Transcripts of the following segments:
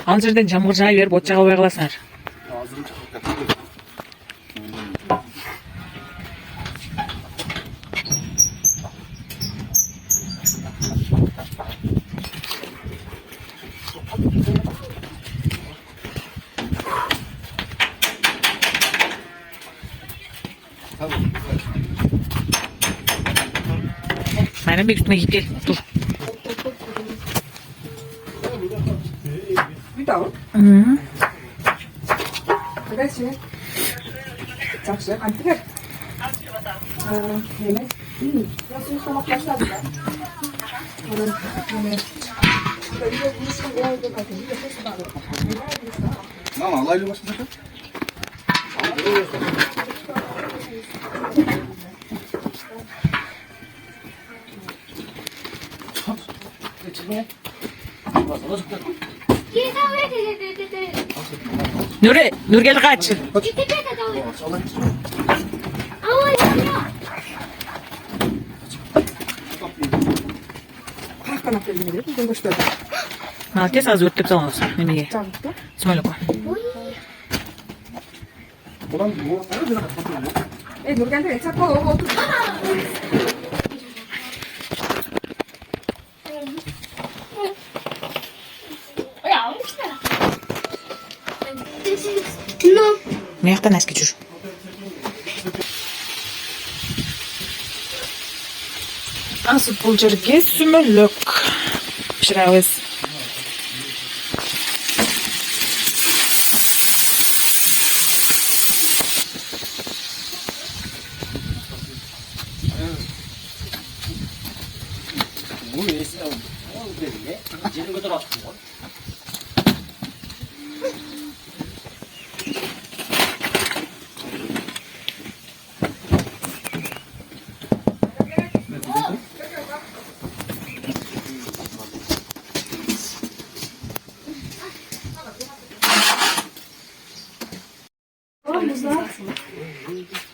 Ал жерден жамгыр жай берип от жагып каласыңар. Benim bir üstüme gitti. Dur. Without? Hı. 그렇지. 잠시 안 뜨게. 얘네. 여수 소막 başladılar. 이거 무슨 거도 같은 이게 소스 바로. Tamam Allah'ıyla başlayacak. Nuri, Nur gel kaç. Hakan akıllı bir bu boş ver. Ha, tez az öttük sana olsun. Yemeğe. Çabuk da. İsmail'e koy. Ulan bu arada biraz kapatıyor. Nur geldi. Çabuk otur. Ne yaktan eski çocuk. Asıl pulcurga sümürlük pişiramiz. Bu esi o böyle cirim kadar atıyor.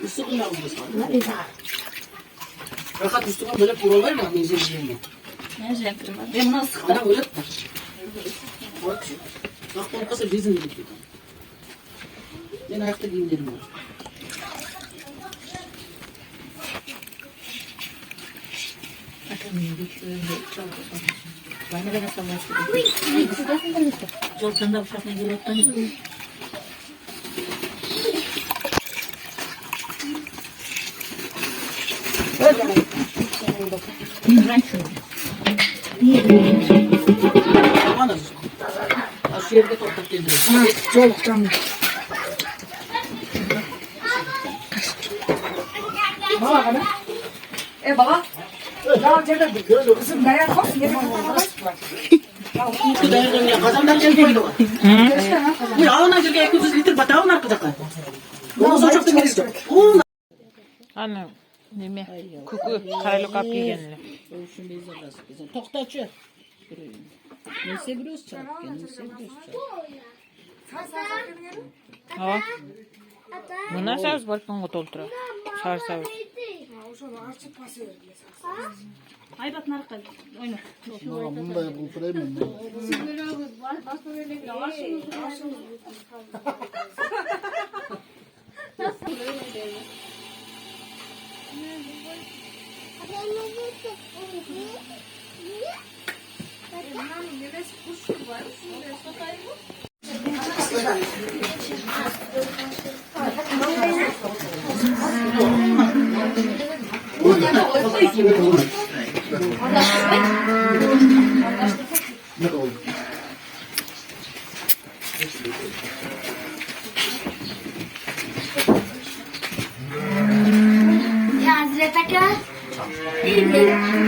Üstü bunlar olmasın. Fakat üstüne böyle prolar mı? Mezirciğim. Ben nasıl? Ana öyle mi? Bak bu kasa bizim gibi. Ben ayakta giyindirim var. Bana da nasıl başlıyor? Yolcanda uşakla gelirken Ben şunu. bana şu yerde toprak dediriyor. Çabuk canım. Baba bana. Baba. Ya cebe. Kızım dayan bak. Yine Şu dayanıyorum ya. Kazandan geldi var. Bu ağına girge 200 litre batağın arkada. Onu sonra çok da gelişti. Anne. Neme? Kuku karaylı kap yegenli. Şunu izlersin. Toktaçı. Neyse biliyoruz çabuk. Neyse biliyoruz çabuk. Ha. Buna sarız balkonga toltura. Sarız. Aybat narka oyna. Bunu da bulturayım mı? Ne oldu? Ya Hazret Aka. Benim arkadaşım.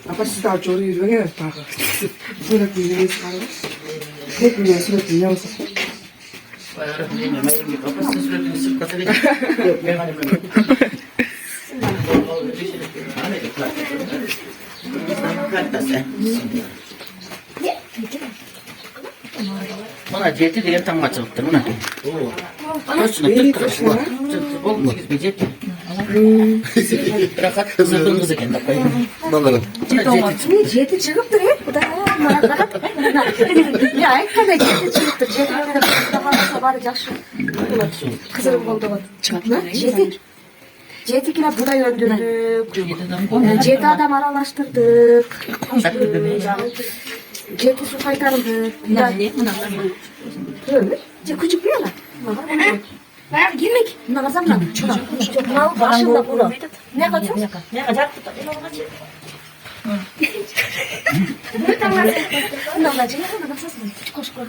Apa siz daha çoğu yürüyün ya. Sürekli yürüyün. Hep mi sürekli yürüyün? Bana jeti degan tangga chiqibdi mana. Qo'shni tirqishni. Bo'ldi jeti. Rahat qizil qiz ekan deb qo'ydim. Bakalım. Jeti çıkıptır hep. Bu da ya ekkada jeti çıkıptır. Jeti daha bari жақсы. Kızırım oldu bak. Çıkıptı. Jetikine buday öldürdük. Jeti adam aralaştırdık. Jeti su kaytarıldı. Öyle. Küçük bir yana. Bayağı girmek. Ne kadar mı? Çok mal başında kuru. Ne kadar? Ne kadar? Ne olacak? Ne kadar sasın? Koş koş.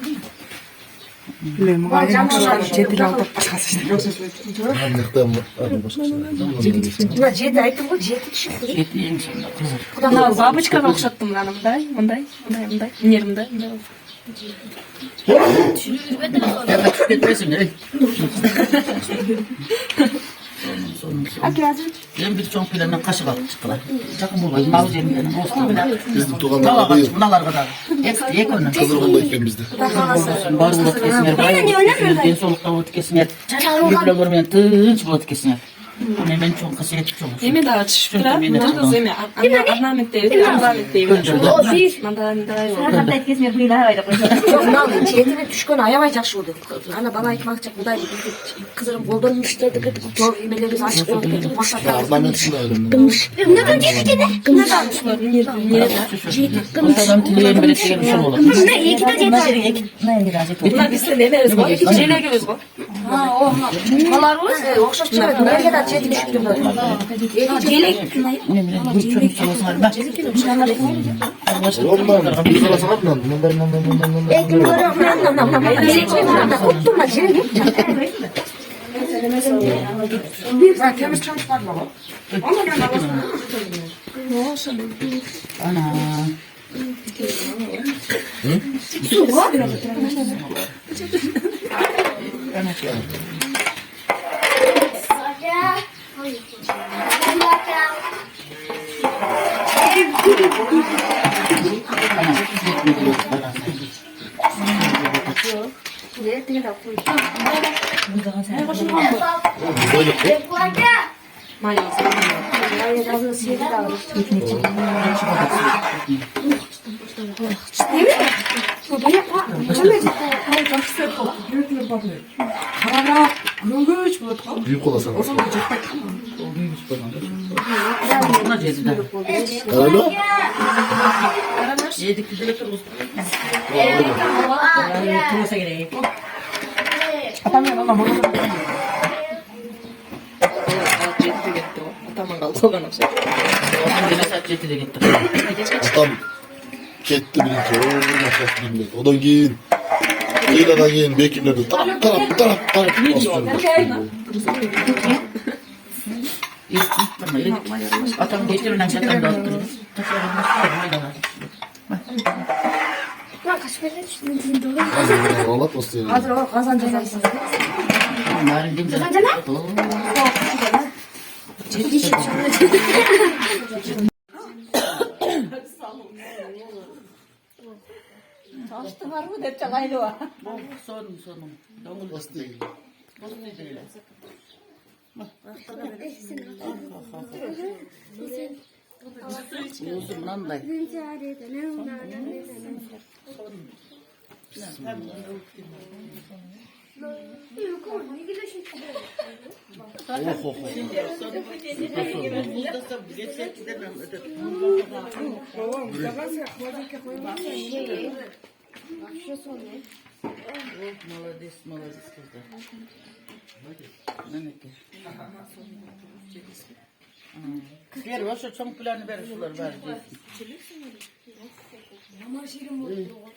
Bilmiyorum. Var jeti aldı. Anlıktan mı? Hadi başkası. Ya jeti aytım bu jeti çıktı. Jeti eng sonda qizil. Kudalar Бабочкаға ұқсаттым мынаны мындай өнерімді Yaqa tushib ketmaysin ey. Aka hazır. Endi bir cho'ng pilandan qashiq olib chiqdilar. Chaqim bo'lmaydi. Mavz yerdan bo'ston bilan. Bizim tuğanlar Tavaga değil. bunalarga da. Ek onu. Kızılgındayken bizde. Bari bo'lib o'tkazsinlar. Densoqlikqa o'tkazsinlar. Bilan bo'lmagan tinch bo'lib o'tkazsinlar. Men cho'ng qashiq cho'ng. Эми дагы түшүп турат мындыз эми орнаменттеби орнаменттеби мындай Yok lan jetine düşkün ayamay жақсы oldu. Ana bana ekmek çak buday kızırım goldan işlerdi ki zor yemelerimiz açık oldu. Başlatlar. Ornamentsin de öyle. Neden jetikine? Adam tileyeni bilet degan usul bo'ladi. Ne? İki de jetik. мына бизде немебиз го желегибиз го Kalarımız okşaş çıkıyor. Ne kadar jetik düştü böyle. Men bilan bir cho'ng so'rasam bak. Ondan bir sıra sanat mı? Kopturma jelek. Bir tane temiz çay çıkartma. Ana. Büyük ola sana. Buna jetida. Karayla? Yedik dile turib. Turmasa kerak. жетиде кетти го атаман калды оған окшойт Jetide ketdi. Atam ketti birinci. O nasıl bilmedi. Odan giyin. Kıyıladan giyin. Bekirlerdi. Tarap. Atam getir lan şatan da attı. Hazır bir ağlat basıyor. Hazır o kazanacağız. Narin dimde. Çalıştılar деп чагайлы ба Sonum. Dongul Bastı. Uzundan da. Oh oh Молодец, молодец kızlar. Mehmet gel. Ver o şu çamur planı ver şuları ver.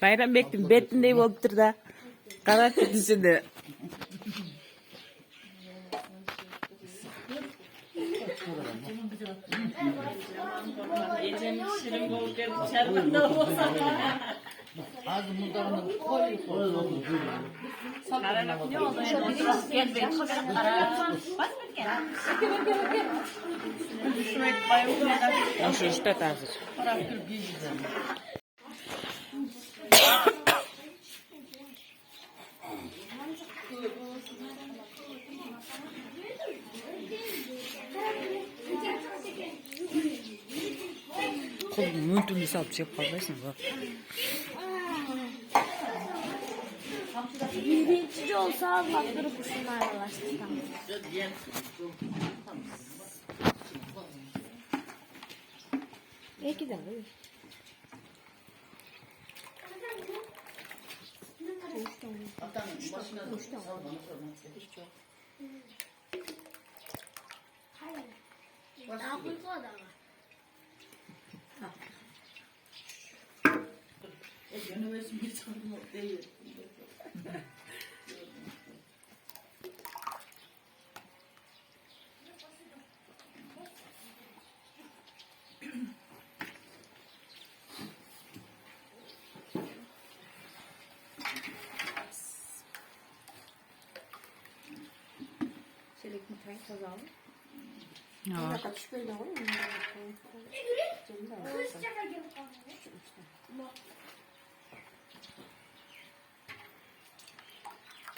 Bayram betindey boluptur da. Karatçı dizide. Az mudağını koy koy. Oşu işte hazır. Kolunu müntünü salıp şey yaparsın bak. Birinci olsa hakları kuşunlar aralaştı. Belki de öyle. Ya.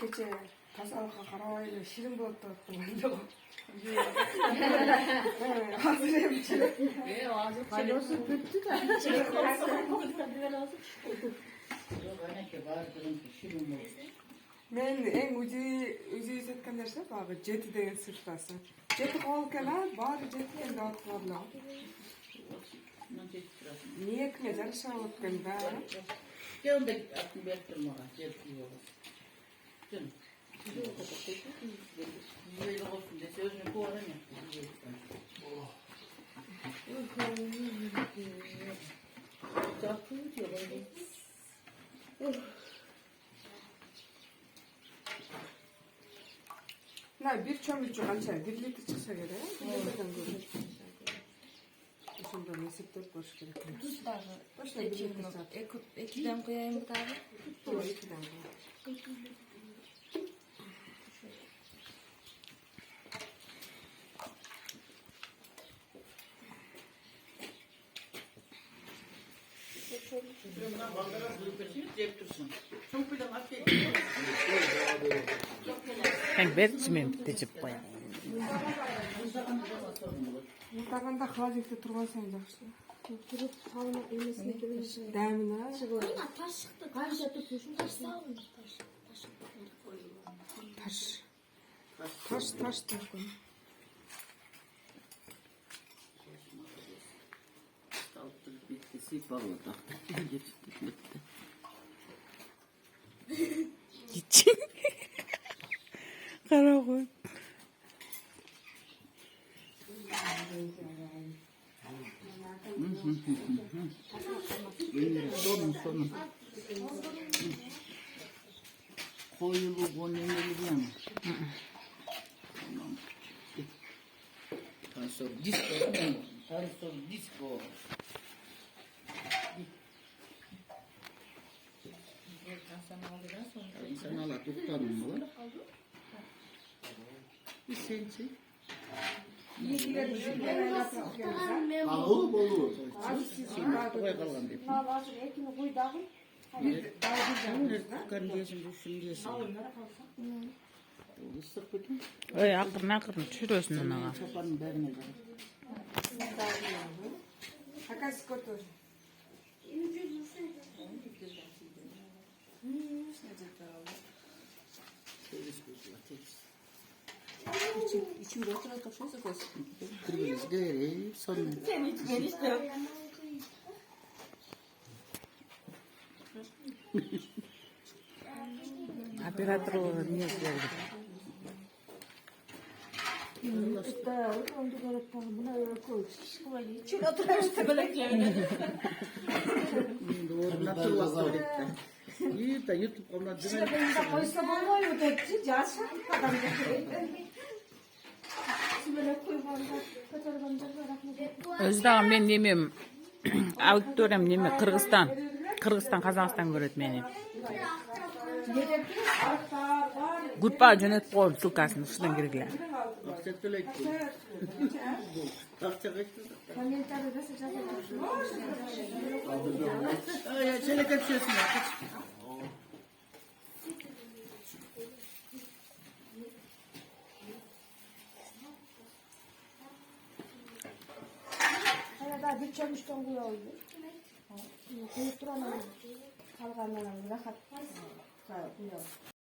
Gece tasarrufa karavayla şirin bulup da yok. Hazır hemçire. Kalyosu büttü de. Men en ucu setken derse abi jeti degen sırtası. Jeti kol kela bari jeti dağıt varla. Niye kine jarışa otken da? Gel de atın beklerim ona. Gel diyor. Canım. Böyle olsun de sözünü bu ara ne? Takıyor diyor böyle. Ne bir çömür çıkan bir litre çıksa göre. Şunda mesipte boş gerek. Boşuna bir litre sat. Ekiden koyayım bu tarafa. Doğru ikiden koy. Ben betçimim diyecek koyayım. Mutlakanda hazırlıkta turgan sen yaxşı. Durup salma elmesine gibi. Dämine. Taş çıktı. Taş yapıp düşün. Taş sağlamış. Taş turgun. Bitti, sipalı taktı. Bitti. Gitsin. Kara koy. Sonun. Koyulu bu nemeli bir yana. Tamam. Tansor disco. İnsan ala tutarım mı? Bir sen çek. Olur olur. Koy kalan bir. Bazı ekini koydağım. Kan diyesin, düşün diyesin. Isık bütün. Öyle akırın çürüyorsun ona. Çobanın vermedi. Hakası kotor. İçim oturan taşıyorsa koysun. Kırmızı değil, sonuna. Sen içmen işte. Operatör olarak niye geldi? Da onu görüp buna öyle koy. Şöyle oturuyorsun böyle. Doğru, nasıl var? İyi de YouTube ondan İşte benim de koysa olmuyor dedi. Caşak adam dedi. Böyle koymanlar, fotoğrafında bırakmak. Özdağım ben demiyorum. Auditoryam demiyorum. Kırgızstan, Kazakistan öğretmeni. Gutba jönetip koyup sılkasını şuradan girgiler. akçe tölek. Akçe kaçtı. Komentarı nasıl yazıyorsun? Ay, şöyle kaçıyorsun ya. Hayada bir çömüşten bu yoldu. Kuyup duramam. Kalganlarım rahat. Sağ ol.